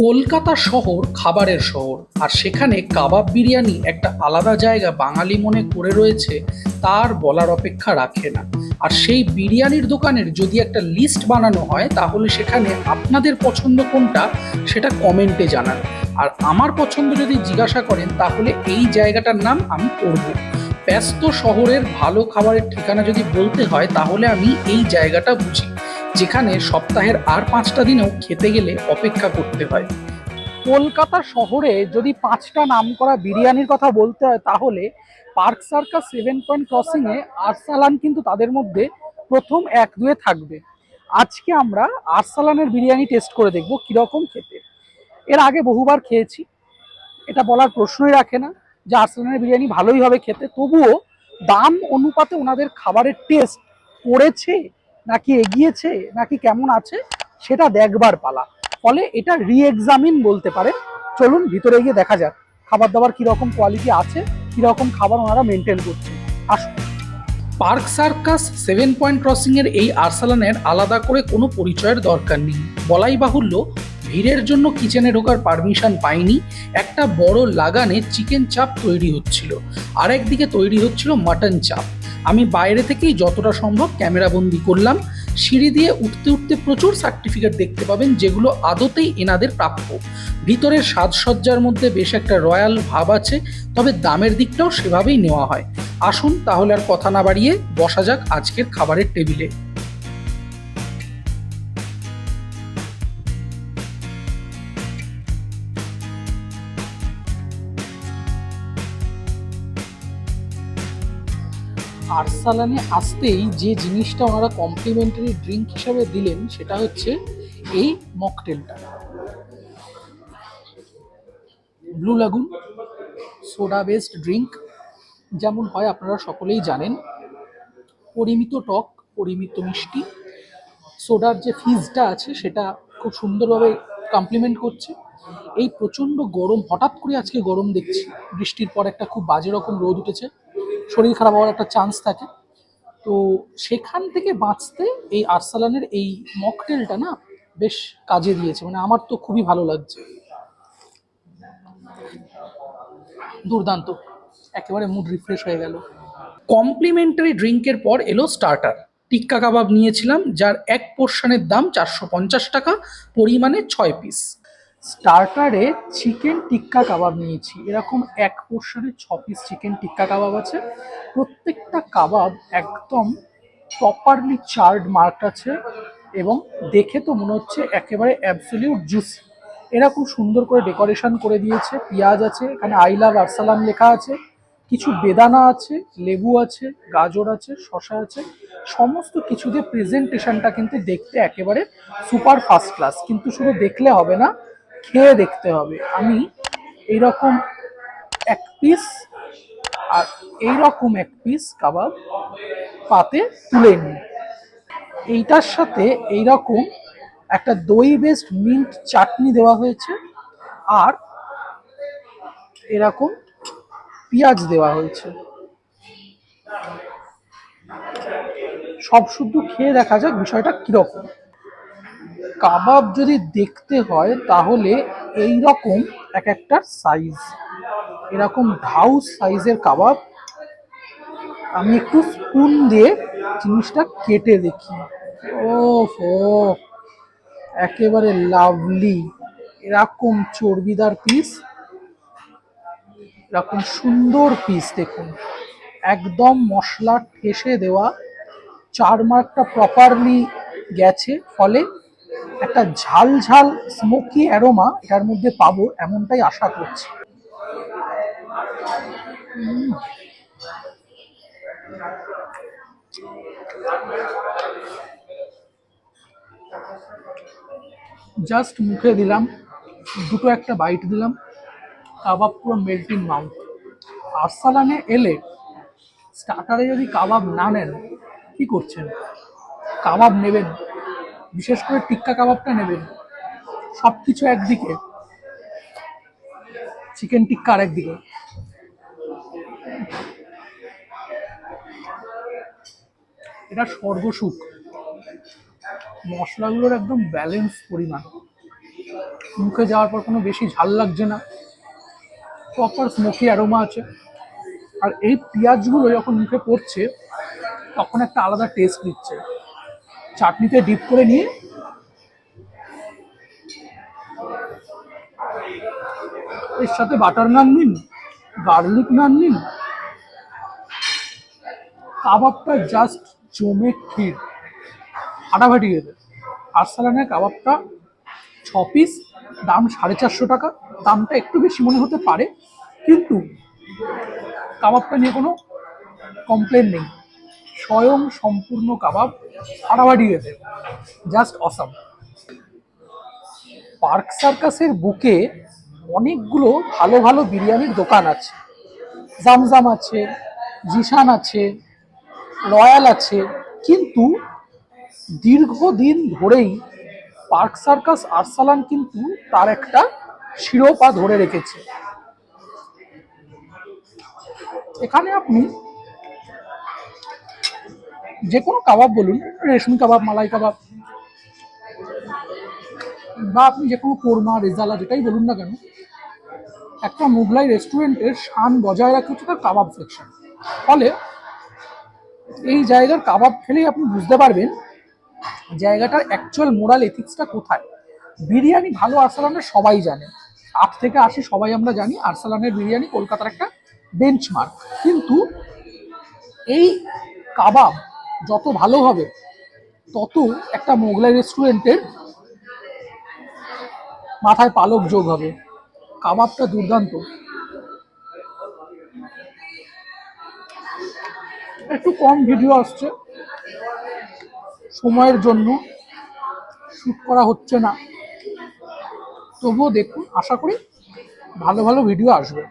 কলকাতা শহর খাবারের শহর, আর সেখানে কাবাব বিরিয়ানি একটা আলাদা জায়গা বাঙালি মনে করে রয়েছে, তার বলার অপেক্ষা রাখে না। আর সেই বিরিয়ানির দোকানের যদি একটা লিস্ট বানানো হয়, তাহলে সেখানে আপনাদের পছন্দ কোনটা সেটা কমেন্টে জানান। আর আমার পছন্দ যদি জিজ্ঞাসা করেন, তাহলে এই জায়গাটার নাম আমি করব। ব্যস্ত শহরের ভালো খাবারের ঠিকানা যদি বলতে হয়, তাহলে আমি এই জায়গাটা বুঝি, যেখানে সপ্তাহের আর 5টা দিনেও খেতে গেলে অপেক্ষা করতে হয়। কলকাতা শহরে যদি 5টা নামকরা বিরিয়ানির কথা বলতে হয়, তাহলে পার্ক সার্কাস, 7 পয়েন্ট ক্রসিংয়ে আরসালান কিন্তু তাদের মধ্যে প্রথম 1-2-এ থাকবে। আজকে আমরা আরসালানের বিরিয়ানি টেস্ট করে দেখব কীরকম খেতে। এর আগে বহুবার খেয়েছি, এটা বলার প্রশ্নই রাখে না যে আরসালানের বিরিয়ানি ভালোই হবে খেতে। তবুও দাম অনুপাতে ওনাদের খাবারের টেস্ট করেছে নাকি এগিয়েছে নাকি কেমন আছে সেটা দেখবার পালা। ফলে এটা রি-এক্সামিন বলতে পারে। চলুন ভিতরে গিয়ে দেখা যাক খাবার দাবার কীরকম কোয়ালিটি আছে, কীরকম খাবার ওনারা মেনটেন করছে। আসুন। পার্ক সার্কাস, 7 পয়েন্ট ক্রসিংয়ের এই আরসালানের আলাদা করে কোনো পরিচয়ের দরকার নেই। বলাই বাহুল্য, ভিড়ের জন্য কিচেনে ঢোকার পারমিশন পাইনি। একটা বড় লাগানে চিকেন চাপ তৈরি হচ্ছিল, আর একদিকে তৈরি হচ্ছিল মাটন চাপ। আমি বাইরে থেকেই যতটা সম্ভব ক্যামেরাবন্দি করলাম। সিঁড়ি দিয়ে উঠতে উঠতে প্রচুর সার্টিফিকেট দেখতে পাবেন, যেগুলো আদতেই এনাদের প্রাপ্য। ভিতরের সাজসজ্জার মধ্যে বেশ একটা রয়্যাল ভাব আছে, তবে দামের দিকটাও সেভাবেই নেওয়া হয়। আসুন তাহলে আর কথা না বাড়িয়ে বসা যাক আজকের খাবারের টেবিলে। আরসালানে আসতেই যে জিনিসটা ওনারা কমপ্লিমেন্টারি ড্রিঙ্ক হিসাবে দিলেন, সেটা হচ্ছে এই মকটেলটা। Blue lagoon soda based drink. যেমন হয় আপনারা সকলেই জানেন, পরিমিত টক, পরিমিত মিষ্টি, সোডার যে ফিজটা আছে সেটা খুব সুন্দরভাবে কমপ্লিমেন্ট করছে। এই প্রচণ্ড গরম, হঠাৎ করে আজকে গরম দেখছি, বৃষ্টির পর একটা খুব বাজে রকম রোদ উঠেছে, শরীর খারাপ হওয়ার একটা চান্স থাকে। তো সেখান থেকে বাঁচতে এই আরসালানের এই মকটেলটা না বেশ কাজে দিয়েছে, মানে আমার তো খুবই ভালো লাগছে। দুর্দান্ত, একেবারে মুড রিফ্রেশ হয়ে গেল। কমপ্লিমেন্টারি ড্রিঙ্কের পর এলো স্টার্টার। টিক্কা কাবাব নিয়েছিলাম, যার এক পোর্শনের দাম 450 টাকা, পরিমাণে 6 পিস। স্টার্টারে চিকেন টিক্কা কাবাব নিয়েছি। এরকম এক পোর্শনে 6 পিস চিকেন টিক্কা কাবাব আছে। প্রত্যেকটা কাবাব একদম প্রপারলি চার্ড মার্ক আছে, এবং দেখে তো মনে হচ্ছে একেবারে অ্যাবসলিউট জুসি। এরকম সুন্দর করে ডেকোরেশন করে দিয়েছে। পেঁয়াজ আছে, এখানে আই লাভ আরসালান লেখা আছে, কিছু বেদানা আছে, লেবু আছে, গাজর আছে, শসা আছে। সমস্ত কিছু দিয়ে প্রেজেন্টেশনটা কিন্তু দেখতে একেবারে সুপার ফার্স্ট ক্লাস। কিন্তু শুধু দেখলে হবে না, খেয়ে দেখতে হবে। আমি এইরকম 1 পিস আর এইরকম 1 পিস কাবাব পাতে তুলে নিই। এইটার সাথে এইরকম একটা দই বেসড মিন্ট চাটনি দেওয়া হয়েছে, আর এরকম পেঁয়াজ দেওয়া হয়েছে। সব শুদ্ধ খেয়ে দেখা যাক বিষয়টা কিরকম। কাবাব যদি দেখতে হয়, তাহলে এই রকম এক একটা সাইজ, এরকম ঢাউ সাইজের কাবাব। আমি একটু স্পুন দিয়ে জিনিসটা কেটে দেখি। ও একেবারে লাভলি, এরকম চর্বিদার পিস, এরকম সুন্দর পিস দেখুন, একদম মশলা ঠেসে দেওয়া, চার মার্কটা প্রপারলি গেছে। ফলে একটা ঝাল ঝাল স্মোকি অ্যারোমা এটার মধ্যে পাবো, এমনটাই আশা করছি। জাস্ট মুখে দিলাম, দুটো একটা বাইট দিলাম, কাবাব পুরো মেল্টিং মাউথ। আরসালানে এলে স্টার্টারে যদি কাবাব না নেন, কি করছেন? কাবাব নেবেন, বিশেষ করে টিক্কা কাবাবটা নেবেন। সব কিছু একদিকে, চিকেন টিক্কা আর একদিকে। এটা স্বর্গসুখ। মশলাগুলোর একদম ব্যালেন্স পরিমাণ। মুখে যাওয়ার পর কোনো বেশি ঝাল লাগছে না, প্রপার স্মোকি অ্যারোমা আছে। আর এই পেঁয়াজগুলো যখন মুখে পড়ছে তখন একটা আলাদা টেস্ট দিচ্ছে। চাটনিতে ডিপ করে নিয়ে এর সাথে বাটার নান নিন, গার্লিক নান নিন, কাবাবটা জাস্ট জমে ক্ষীর, ফাটাফাটি খেতে। আরসালানের কাবাবটা 6 পিস, দাম 450 টাকা। দামটা একটু বেশি মনে হতে পারে, কিন্তু কাবাবটা নিয়ে কোনো কমপ্লেন নেই। স্বয়ং সম্পূর্ণ কাবাব, ফাটাফাটি খেতে, জাস্ট অসাম। পার্ক সার্কাসের বুকে অনেকগুলো ভালো ভালো বিরিয়ানির দোকান আছে। জামজাম আছে, জিশান আছে, রয়্যাল আছে, কিন্তু দীর্ঘদিন ধরেই পার্ক সার্কাস আরসালান কিন্তু তার একটা শিরোপা ধরে রেখেছে। এখানে আপনি যে কোনো কাবাব বলুন, রেশমি কাবাব, মালাই কাবাব, বা আপনি যে কোনো কোরমা, রেজালা যেটাই বলুন না কেন, একটা মুঘলাই রেস্টুরেন্টের শান বজায় রাখতে হচ্ছে তার কাবাব সেকশন। ফলে এই জায়গার কাবাব খেলেই আপনি বুঝতে পারবেন জায়গাটার অ্যাকচুয়াল মোরাল এথিক্সটা কোথায়। বিরিয়ানি ভালো আরসালানের সবাই জানে, 8 থেকে 80 সবাই আমরা জানি আরসালানের বিরিয়ানি কলকাতার একটা বেঞ্চমার্ক। কিন্তু এই কাবাব যত ভালো হবে তত একটা মোগলাই রেস্টুরেন্টের মাথায় পালক যোগ হবে। কাবাবটা দুর্দান্ত। একটু কম ভিডিও আসছে, সময়ের জন্য শ্যুট করা হচ্ছে না, তবুও দেখুন, আশা করি ভালো ভালো ভিডিও আসবে।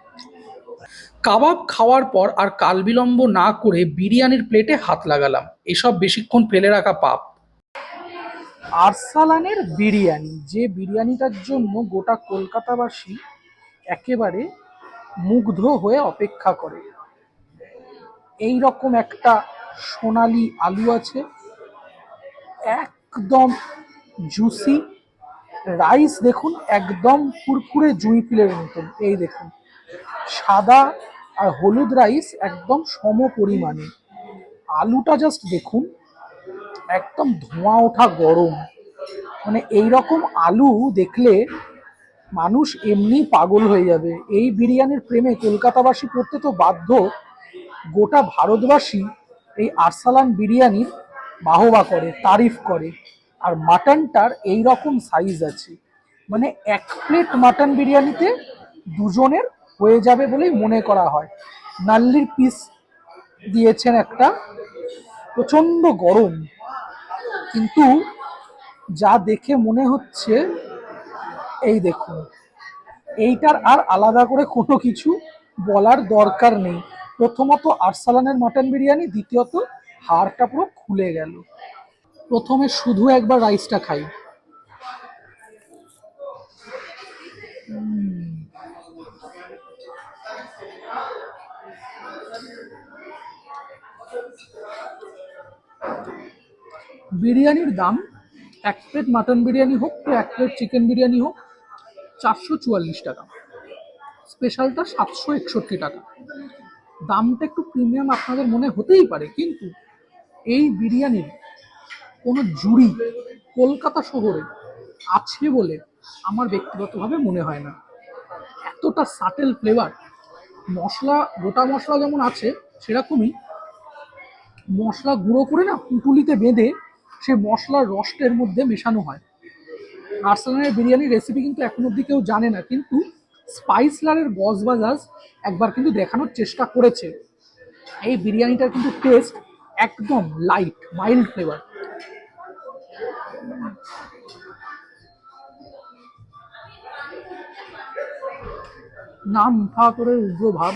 কাবাব খাওয়ার পর আর কাল বিলম্ব না করে বিরিয়ানির প্লেটে হাত লাগালাম, এসব বেশিক্ষণ ফেলে রাখা পাপ। আরসালানের বিরিয়ানি, যে বিরিয়ানিটার জন্য গোটা কলকাতাবাসী একেবারে মুগ্ধ হয়ে অপেক্ষা করে। এই রকম একটা সোনালি আলু আছে, একদম জুসি রাইস, দেখুন একদম ফুরফুরে জুঁই ফুলের মতন। এই দেখুন, সাদা আর হলুদ রাইস একদম সম পরিমাণে। আলুটা জাস্ট দেখুন, একদম ধোঁয়া ওঠা গরম। মানে এই রকম আলু দেখলে মানুষ এমনি পাগল হয়ে যাবে। এই বিরিয়ানির প্রেমে কলকাতাবাসী পড়তে তো বাধ্য। গোটা ভারতবাসী এই আরসালান বিরিয়ানির বাহবা করে, তারিফ করে। আর মাটনটার এই রকম সাইজ আছে, মানে 1 প্লেট মাটন বিরিয়ানিতে দুজনের হয়ে যাবে বলেই মনে করা হয়। নাল্লির পিস দিয়েছেন একটা, প্রচণ্ড গরম, কিন্তু যা দেখে মনে হচ্ছে, এই দেখুন, এইটার আর আলাদা করে কোনো কিছু বলার দরকার নেই। প্রথমত আরসালানের মাটন বিরিয়ানি, দ্বিতীয়ত হাড়টা পুরো খুলে গেল। প্রথমে শুধু একবার রাইসটা খাই। বিরিয়ানির দাম, 1 প্লেট মাটন বিরিয়ানি হোক তো 1 প্লেট চিকেন বিরিয়ানি হোক, 444 টাকা। স্পেশালটা 761 টাকা। দামটা একটু প্রিমিয়াম আপনাদের মনে হতেই পারে, কিন্তু এই বিরিয়ানির কোনো জুড়ি কলকাতা শহরে আছে বলে আমার ব্যক্তিগতভাবে মনে হয় না। এতটা সাটেল ফ্লেভার, মশলা, গোটা মশলা যেমন আছে, সেরকমই মশলা গুঁড়ো করে না পুঁটুলিতে বেঁধে সে মশলার রসের মধ্যে মেশানো হয়। আরসালানের বিরিয়ানির রেসিপি কিন্তু এখন অব্দি কেউ জানে না, কিন্তু স্পাইসলারের বজবাজাজ একবার কিন্তু দেখানোর চেষ্টা করেছে। এই বিরিয়ানিটার কিন্তু টেস্ট একদম লাইট, মাইল্ড ফ্লেভার। না মিঠা আতরের উগ্র ভাব,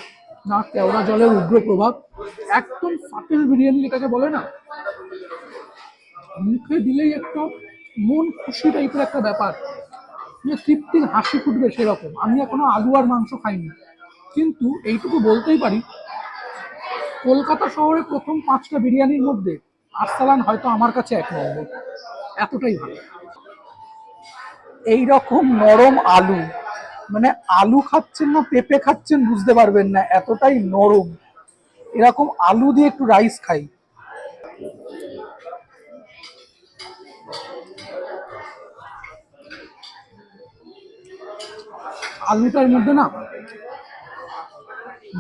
না কেওড়া জলের উগ্র প্রভাব, একদম সাটেল বিরিয়ানি যেটাকে বলে না, মুখে দিলেই একটা মন খুশি টাইপের একটা ব্যাপার, যে তৃপ্তির হাসি ফুটবে সেরকম। আমি এখনো আলু আর মাংস খাইনি, কিন্তু এইটুকু বলতেই পারি, কলকাতা শহরে প্রথম 5টা বিরিয়ানির মধ্যে আরসালান হয়তো আমার কাছে 1 নম্বর। এতটাই ভালো। এই রকম নরম আলু, মানে আলু খাচ্ছেন না পেঁপে খাচ্ছেন বুঝতে পারবেন না, এতটাই নরম। এরকম আলু দিয়ে একটু রাইস খাই। আলুটার মধ্যে না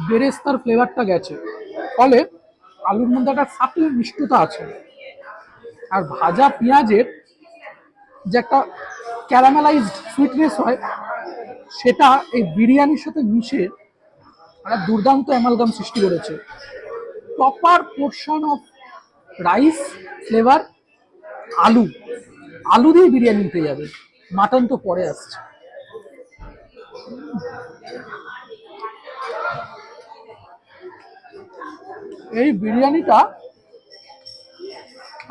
বেরেস্তার ফ্লেভারটা গেছে, ফলে আলুর মধ্যে একটা সাটল মিষ্টতা আছে। আর ভাজা পেঁয়াজের যে একটা ক্যারামেলাইজড সুইটনেস হয়, সেটা এই বিরিয়ানির সাথে মিশে একটা দুর্দান্ত অ্যামালগাম সৃষ্টি করেছে। Proper portion of rice, flavour, আলু, আলু দিয়ে বিরিয়ানি উঠে যাবে। মাটন তো পরে আসছে। এই বিরিয়ানিটা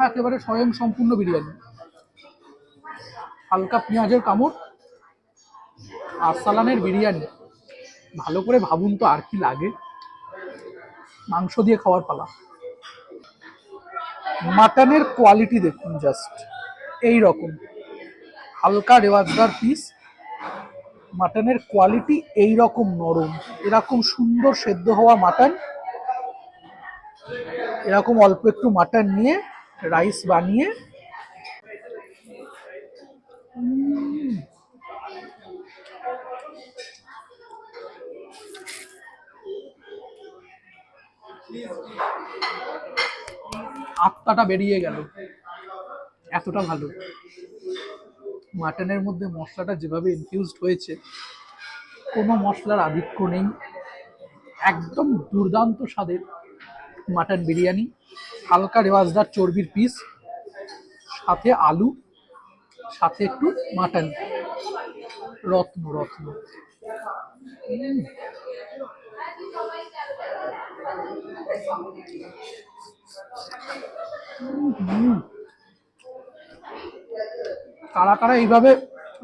একেবারে স্বয়ং সম্পূর্ণ বিরিয়ানি। হালকা পেঁয়াজের কামড়, আরসালানের বিরিয়ানি। ভালো করে ভাবুন তো আর কি লাগে। মাংস দিয়ে খাওয়ার পালা। মাটনের কোয়ালিটি দেখুন জাস্ট, এই রকম হালকা রেওয়াজদার পিস। মাটনের কোয়ালিটি এই রকম নরম, এরকম সুন্দর সেদ্ধ হওয়া মাটন, এরকম অল্প একটু মাটন নিয়ে রাইস বানিয়ে আত্মাটা বেরিয়ে গেল, এতটা ভালো। মাটনের মধ্যে মশলাটা যেভাবে ইনফিউজড হয়েছে, কোনো মশলার আধিক্য নেই, একদম দুর্দান্ত স্বাদের মাটন বিরিয়ানি। হালকা রেওয়াজদার চর্বির পিস, সাথে আলু, সাথে একটু মাটন, রত্ন রত্ন। কারা কারা এইভাবে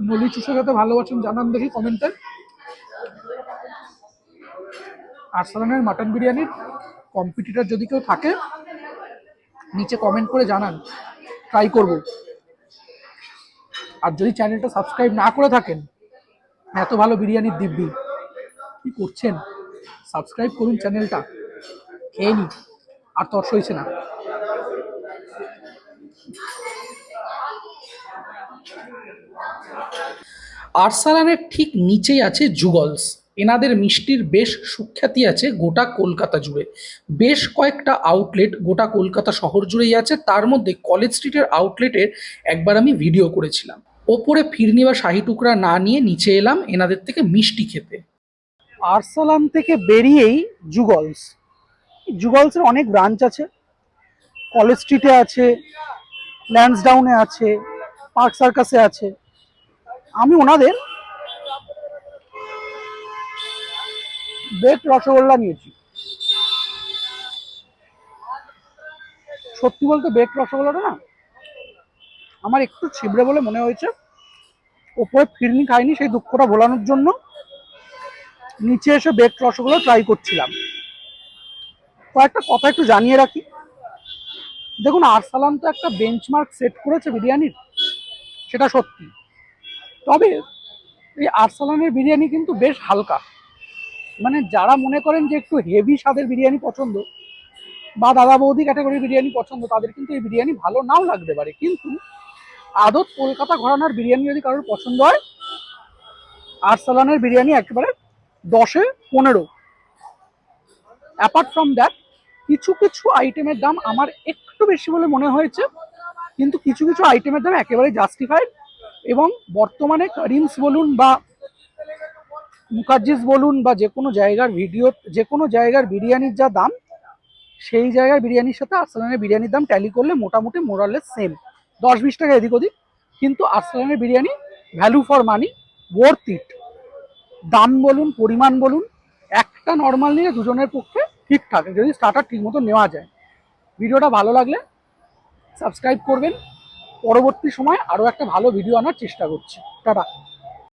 নলি চুষে খেতে ভালোবাসেন জানান দেখি কমেন্টে। আরসালানের মাটন বিরিয়ানির কম্পিটিটর যদি কেউ থাকে নিচে কমেন্ট করে জানান, ট্রাই করব। আর যদি চ্যানেলটা সাবস্ক্রাইব না করে থাকেন, এত ভালো বিরিয়ানির দিব্যি কি করছেন, সাবস্ক্রাইব করুন চ্যানেলটা। খেয়ে নি, আর তর্স হয়েছে না। আরসালানের ঠিক নিচেই আছে জুগলস। এনাদের মিষ্টির বেশ সুখ্যাতি আছে গোটা কলকাতা জুড়ে। বেশ কয়েকটা আউটলেট গোটা কলকাতা শহর জুড়েই আছে। তার মধ্যে কলেজ স্ট্রিটের আউটলেটের একবার আমি ভিডিও করেছিলাম। ওপরে ফিরনি বা শাহি টুকরা না নিয়ে নিচে এলাম এনাদের থেকে মিষ্টি খেতে। আরসালান থেকে বেরিয়েই জুগলস। জুগলসের অনেক ব্রাঞ্চ আছে, কলেজ স্ট্রিটে আছে, ল্যান্সডাউনে আছে, পার্ক সার্কাসে আছে। আমি ওনাদের বেকড রসগোল্লা নিয়েছি। সত্যি বলতে বেকড রসগোল্লাটা না আমার একটু ছিবড়ে বলে মনে হয়েছে। ওপরে ফিরনি খাইনি সেই দুঃখটা ভোলানোর জন্য নিচে এসে বেকড রসগোল্লা ট্রাই করছিলাম। কয়েকটা কথা একটু জানিয়ে রাখি। দেখুন, আরসালান তো একটা বেঞ্চমার্ক সেট করেছে বিরিয়ানির, সেটা সত্যি। তবে এই আরসালানের বিরিয়ানি কিন্তু বেশ হালকা। মানে যারা মনে করেন যে একটু হেভি স্বাদের বিরিয়ানি পছন্দ বা দাদা বৌদি ক্যাটাগরির বিরিয়ানি পছন্দ, তাদের কিন্তু এই বিরিয়ানি ভালো নাও লাগতে পারে। কিন্তু আদত কলকাতা ঘরানার বিরিয়ানি যদি কারোর পছন্দ হয়, আরসালানের বিরিয়ানি একেবারে 10-এ 15। অ্যাপার্ট ফ্রম দ্যাট, কিছু কিছু আইটেমের দাম আমার একটু বেশি বলে মনে হয়েছে, কিন্তু কিছু কিছু আইটেমের দাম একেবারে জাস্টিফাইড। এবং বর্তমানে করিমস বলুন বা মুখার্জিস বলুন বা যে কোনো জায়গার ভিডিও, যে কোনো জায়গার বিরিয়ানির যা দাম, সেই জায়গার বিরিয়ানির সাথে আরসালানের বিরিয়ানির দাম ট্যালি করলে মোটামুটি মোরালেস সেম, 10-20 টাকা এদিক ওদিক। কিন্তু আরসালানের biryani value for money, worth it. দাম বলুন, পরিমাণ বলুন, একটা নর্মাল নিলে দুজনের পক্ষে ঠিকঠাক, যদি স্টার্টার ঠিক মতো নেওয়া যায়। ভিডিওটা ভালো লাগলে সাবস্ক্রাইব করবেন। পরবর্তী সময় আরও একটা ভালো ভিডিও আনার চেষ্টা করছি। টাটা।